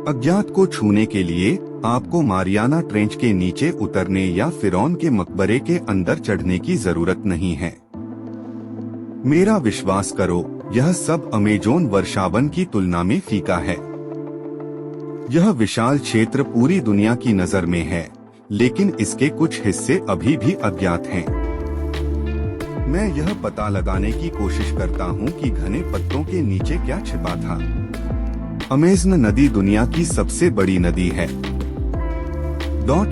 अज्ञात को छूने के लिए आपको मारियाना ट्रेंच के नीचे उतरने या फिरौन के मकबरे के अंदर चढ़ने की जरूरत नहीं है। मेरा विश्वास करो, यह सब अमेज़न वर्षावन की तुलना में फीका है। यह विशाल क्षेत्र पूरी दुनिया की नजर में है, लेकिन इसके कुछ हिस्से अभी भी अज्ञात हैं। मैं यह पता लगाने की कोशिश करता हूँ कि घने पत्तों के नीचे क्या छिपा था। अमेज़न नदी दुनिया की सबसे बड़ी नदी है।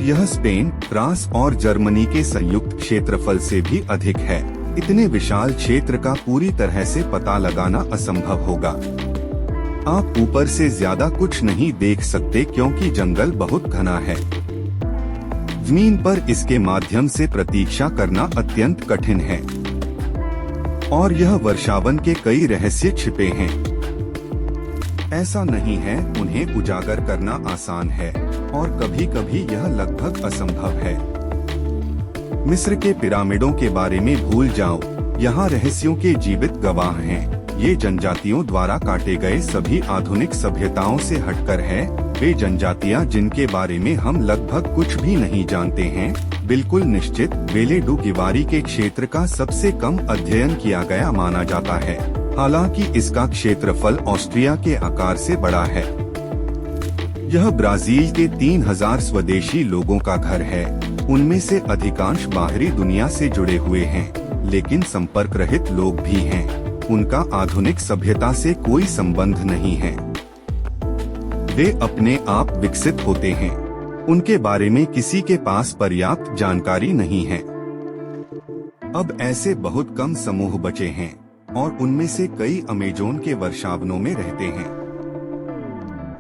यह स्पेन, फ्रांस और जर्मनी के संयुक्त क्षेत्रफल से भी अधिक है। इतने विशाल क्षेत्र का पूरी तरह से पता लगाना असंभव होगा। आप ऊपर से ज्यादा कुछ नहीं देख सकते क्योंकि जंगल बहुत घना है। जमीन पर इसके माध्यम से प्रतीक्षा करना अत्यंत कठिन है और यह वर्षावन के कई रहस्य छिपे हैं। ऐसा नहीं है, उन्हें उजागर करना आसान है और कभी कभी यह लगभग असंभव है। मिस्र के पिरामिडों के बारे में भूल जाओ, यहाँ रहस्यों के जीवित गवाह हैं। ये जनजातियों द्वारा काटे गए सभी आधुनिक सभ्यताओं से हटकर है। वे जनजातियाँ जिनके बारे में हम लगभग कुछ भी नहीं जानते हैं। बिल्कुल निश्चित वेले डू गिवारी के क्षेत्र का सबसे कम अध्ययन किया गया माना जाता है, हालांकि इसका क्षेत्रफल ऑस्ट्रिया के आकार से बड़ा है। यह ब्राजील के 3000 स्वदेशी लोगों का घर है। उनमें से अधिकांश बाहरी दुनिया से जुड़े हुए हैं, लेकिन संपर्क रहित लोग भी हैं। उनका आधुनिक सभ्यता से कोई संबंध नहीं है। वे अपने आप विकसित होते हैं। उनके बारे में किसी के पास पर्याप्त जानकारी नहीं है। अब ऐसे बहुत कम समूह बचे हैं और उनमें से कई अमेज़न के वर्षावनों में रहते हैं।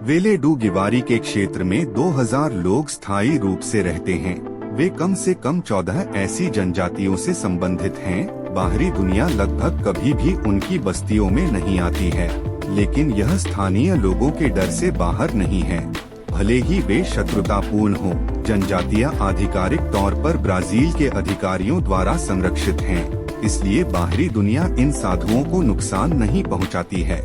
वेले डू गिवारी के क्षेत्र में 2000 लोग स्थायी रूप से रहते हैं। वे कम से कम 14 ऐसी जनजातियों से संबंधित हैं। बाहरी दुनिया लगभग कभी भी उनकी बस्तियों में नहीं आती है, लेकिन यह स्थानीय लोगों के डर से बाहर नहीं है, भले ही वे शत्रुतापूर्ण हों। जनजातियां आधिकारिक तौर पर ब्राजील के अधिकारियों द्वारा संरक्षित हैं, इसलिए बाहरी दुनिया इन साधुओं को नुकसान नहीं पहुंचाती है।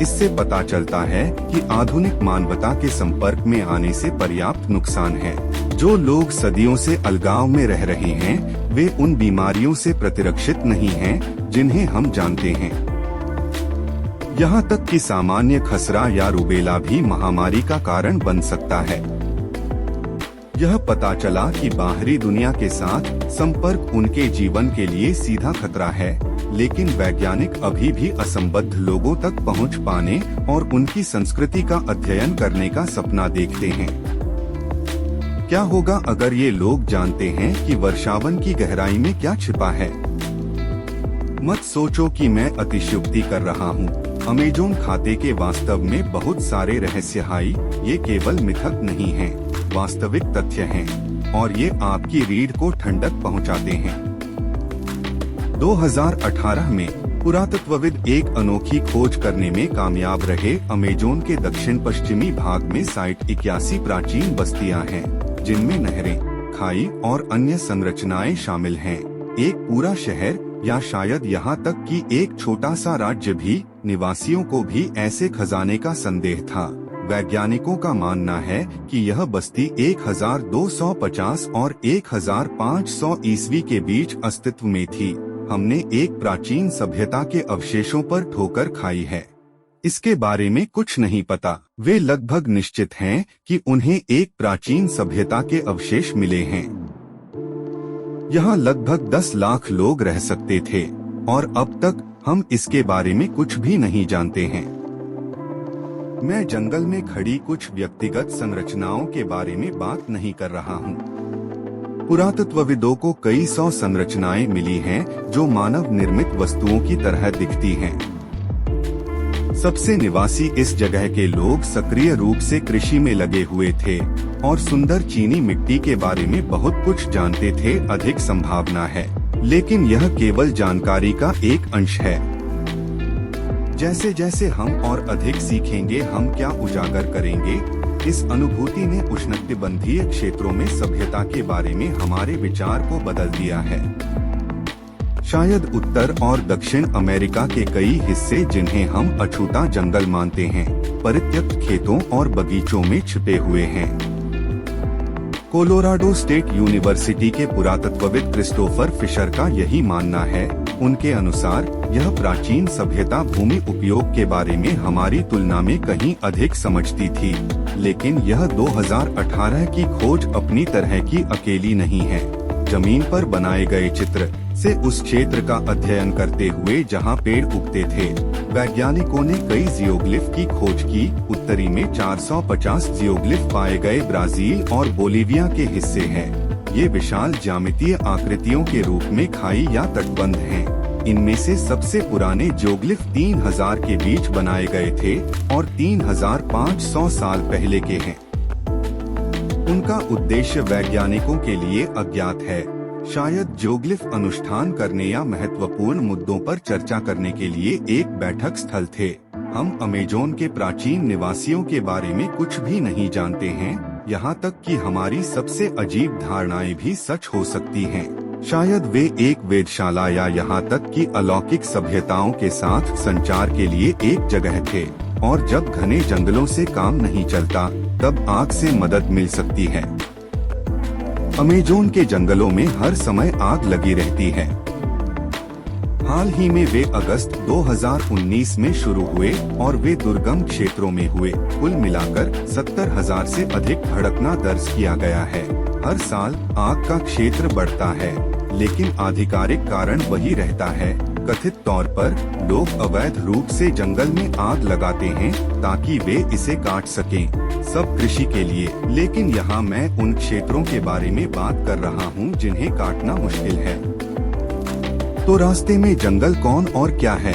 इससे पता चलता है कि आधुनिक मानवता के संपर्क में आने से पर्याप्त नुकसान है। जो लोग सदियों से अलगाव में रह रहे हैं, वे उन बीमारियों से प्रतिरक्षित नहीं हैं, जिन्हें हम जानते हैं। यहाँ तक कि सामान्य खसरा या रूबेला भी महामारी का कारण बन सकता है। यह पता चला कि बाहरी दुनिया के साथ संपर्क उनके जीवन के लिए सीधा खतरा है, लेकिन वैज्ञानिक अभी भी असंबद्ध लोगों तक पहुंच पाने और उनकी संस्कृति का अध्ययन करने का सपना देखते हैं। क्या होगा अगर ये लोग जानते हैं कि वर्षावन की गहराई में क्या छिपा है? मत सोचो कि मैं अतिशयोक्ति कर रहा हूँ। अमेज़न खाते के वास्तव में बहुत सारे रहस्य हैं। ये केवल मिथक नहीं हैं, वास्तविक तथ्य हैं और ये आपकी रीढ़ को ठंडक पहुंचाते हैं। 2018 में पुरातत्वविद एक अनोखी खोज करने में कामयाब रहे। अमेज़न के दक्षिण पश्चिमी भाग में 81 प्राचीन बस्तियां हैं, जिनमें नहरें, खाई और अन्य संरचनाएं शामिल हैं। एक पूरा शहर या शायद यहाँ तक कि एक छोटा सा राज्य भी। निवासियों को भी ऐसे खजाने का संदेह था। वैज्ञानिकों का मानना है कि यह बस्ती 1250 और 1500 ईस्वी के बीच अस्तित्व में थी। हमने एक प्राचीन सभ्यता के अवशेषों पर ठोकर खाई है। इसके बारे में कुछ नहीं पता। वे लगभग निश्चित हैं कि उन्हें एक प्राचीन सभ्यता के अवशेष मिले हैं। यहाँ लगभग 10 लाख लोग रह सकते थे और अब तक हम इसके बारे में कुछ भी नहीं जानते हैं। मैं जंगल में खड़ी कुछ व्यक्तिगत संरचनाओं के बारे में बात नहीं कर रहा हूँ। पुरातत्वविदों को कई 100 संरचनाएं मिली हैं जो मानव निर्मित वस्तुओं की तरह दिखती हैं। सबसे निवासी इस जगह के लोग सक्रिय रूप से कृषि में लगे हुए थे और सुंदर चीनी मिट्टी के बारे में बहुत कुछ जानते थे। अधिक संभावना है, लेकिन यह केवल जानकारी का एक अंश है। जैसे जैसे हम और अधिक सीखेंगे, हम क्या उजागर करेंगे। इस अनुभूति ने उष्णकटिबंधीय क्षेत्रों में सभ्यता के बारे में हमारे विचार को बदल दिया है। शायद उत्तर और दक्षिण अमेरिका के कई हिस्से जिन्हें हम अछूता जंगल मानते हैं, परित्यक्त खेतों और बगीचों में छिपे हुए हैं। कोलोराडो स्टेट यूनिवर्सिटी के पुरातत्वविद क्रिस्टोफर फिशर का यही मानना है। उनके अनुसार यह प्राचीन सभ्यता भूमि उपयोग के बारे में हमारी तुलना में कहीं अधिक समझती थी, लेकिन यह 2018 की खोज अपनी तरह की अकेली नहीं है। जमीन पर बनाए गए चित्र से उस क्षेत्र का अध्ययन करते हुए जहां पेड़ उगते थे, वैज्ञानिकों ने कई जियोग्लिफ की खोज की। उत्तरी में 450 जियोग्लिफ पाए गए ब्राजील और बोलीविया के हिस्से हैं। ये विशाल ज्यामितीय आकृतियों के रूप में खाई या तटबंध हैं। इनमें से सबसे पुराने जियोग्लिफ 3000 के बीच बनाए गए थे और 3500 साल पहले के हैं। उनका उद्देश्य वैज्ञानिकों के लिए अज्ञात है। शायद जियोग्लिफ अनुष्ठान करने या महत्वपूर्ण मुद्दों पर चर्चा करने के लिए एक बैठक स्थल थे। हम अमेज़न के प्राचीन निवासियों के बारे में कुछ भी नहीं जानते हैं, यहाँ तक कि हमारी सबसे अजीब धारणाएं भी सच हो सकती हैं। शायद वे एक वेधशाला या यहाँ तक कि अलौकिक सभ्यताओं के साथ संचार के लिए एक जगह थे, और जब घने जंगलों से काम नहीं चलता तब आग से मदद मिल सकती है। अमेज़न के जंगलों में हर समय आग लगी रहती है। हाल ही में वे अगस्त 2019 में शुरू हुए और वे दुर्गम क्षेत्रों में हुए। कुल मिलाकर 70,000 से अधिक धड़कना दर्ज किया गया है। हर साल आग का क्षेत्र बढ़ता है, लेकिन आधिकारिक कारण वही रहता है। कथित तौर पर लोग अवैध रूप से जंगल में आग लगाते हैं ताकि वे इसे काट सकें, सब कृषि के लिए। लेकिन यहाँ मैं उन क्षेत्रों के बारे में बात कर रहा हूँ जिन्हें काटना मुश्किल है। तो रास्ते में जंगल कौन और क्या है?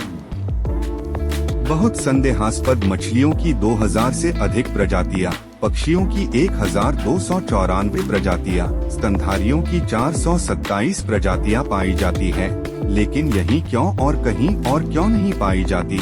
बहुत संदेहास्पद मछलियों की 2000 से अधिक प्रजातियां, पक्षियों की 1294 प्रजातियां, स्तनधारियों की 427 प्रजातियां पाई जाती है। लेकिन यही क्यों और कहीं और क्यों नहीं पाई जाती?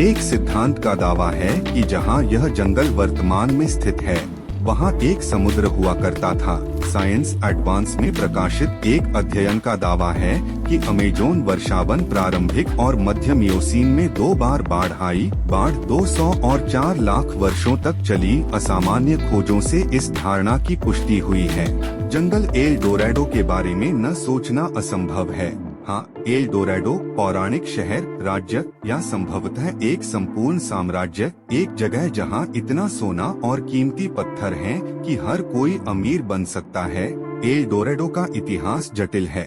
एक सिद्धांत का दावा है कि जहां यह जंगल वर्तमान में स्थित है, वहां एक समुद्र हुआ करता था। साइंस एडवांस में प्रकाशित एक अध्ययन का दावा है कि अमेज़न वर्षावन प्रारंभिक और मध्य मियोसीन में 2 बार बाढ़ आई। बाढ़ 200 और 4 लाख वर्षों तक चली। असामान्य खोजों से इस धारणा की पुष्टि हुई है। जंगल एल डोराडो के बारे में न सोचना असंभव है। हाँ, एल डोराडो पौराणिक शहर, राज्य या संभवतः एक संपूर्ण साम्राज्य, एक जगह जहां इतना सोना और कीमती पत्थर हैं कि हर कोई अमीर बन सकता है। एल डोराडो का इतिहास जटिल है।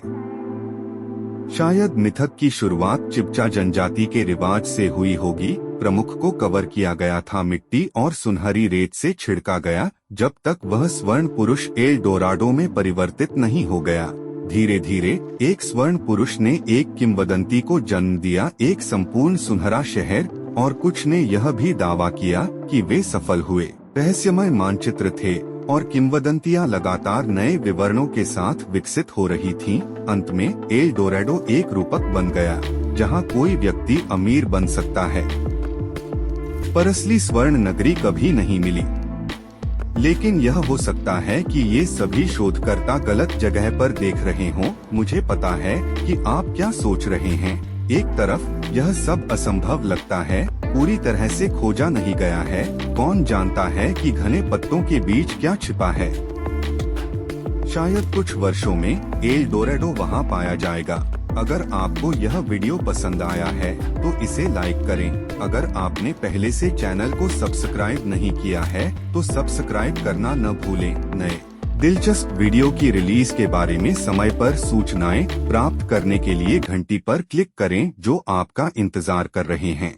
शायद मिथक की शुरुआत चिप्चा जनजाति के रिवाज से हुई होगी। प्रमुख को कवर किया गया था मिट्टी और सुनहरी रेत से छिड़का गया, जब तक वह स्वर्ण पुरुष एल डोराडो में परिवर्तित नहीं हो गया। धीरे धीरे एक स्वर्ण पुरुष ने एक किंवदंती को जन्म दिया, एक संपूर्ण सुनहरा शहर, और कुछ ने यह भी दावा किया कि वे सफल हुए। रहस्यमय मानचित्र थे और किंवदंतियां लगातार नए विवरणों के साथ विकसित हो रही थीं। अंत में एल डोराडो एक रूपक बन गया जहां कोई व्यक्ति अमीर बन सकता है। पर असली स्वर्ण नगरी कभी नहीं मिली। लेकिन यह हो सकता है कि ये सभी शोधकर्ता गलत जगह पर देख रहे हों। मुझे पता है कि आप क्या सोच रहे हैं। एक तरफ यह सब असंभव लगता है, पूरी तरह से खोजा नहीं गया है। कौन जानता है कि घने पत्तों के बीच क्या छिपा है? शायद कुछ वर्षों में एल डोराडो वहाँ पाया जाएगा। अगर आपको यह वीडियो पसंद आया है तो इसे लाइक करें। अगर आपने पहले से चैनल को सब्सक्राइब नहीं किया है तो सब्सक्राइब करना न भूलें। नए दिलचस्प वीडियो की रिलीज के बारे में समय पर सूचनाएं प्राप्त करने के लिए घंटी पर क्लिक करें जो आपका इंतजार कर रहे हैं।